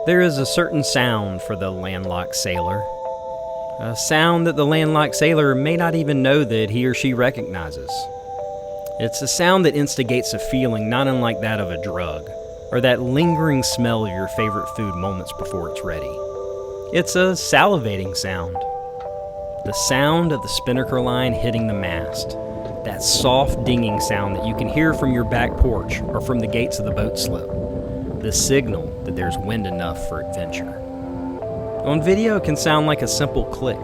There is a certain sound for the landlocked sailor. A sound that the landlocked sailor may not even know that he or she recognizes. It's a sound that instigates a feeling not unlike that of a drug, or that lingering smell of your favorite food moments before it's ready. It's a salivating sound. The sound of the spinnaker line hitting the mast. That soft dinging sound that you can hear from your back porch or from the gates of the boat slip. The signal that there's wind enough for adventure. On video it can sound like a simple click,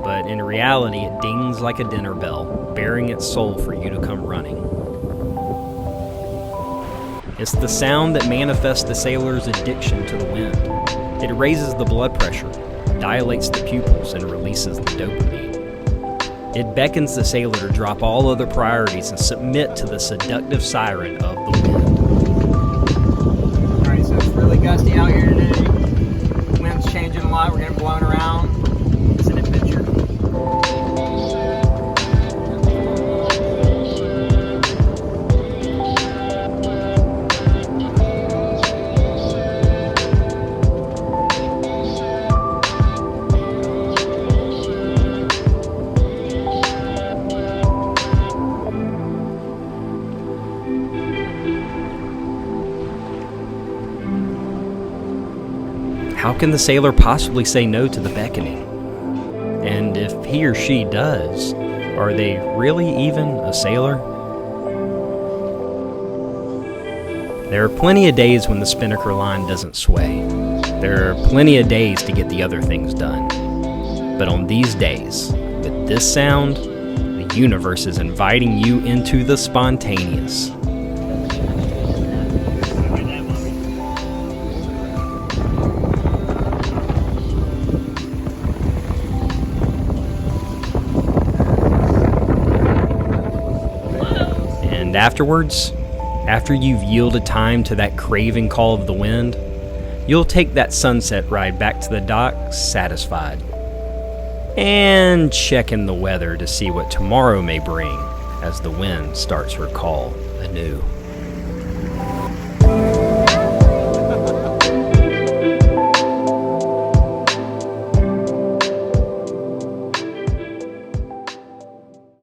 but in reality it dings like a dinner bell, bearing its soul for you to come running. It's the sound that manifests the sailor's addiction to the wind. It raises the blood pressure, dilates the pupils, and releases the dopamine. It beckons the sailor to drop all other priorities and submit to the seductive siren of the wind. Alright, so it's really gusty out here today. Wind's changing a lot, we're getting blown around. It's an adventure. How can the sailor possibly say no to the beckoning? And if he or she does, are they really even a sailor? There are plenty of days when the spinnaker line doesn't sway. There are plenty of days to get the other things done. But on these days, with this sound, the universe is inviting you into the spontaneous. And afterwards, after you've yielded time to that craving call of the wind, you'll take that sunset ride back to the dock satisfied. And check in the weather to see what tomorrow may bring as the wind starts her call anew.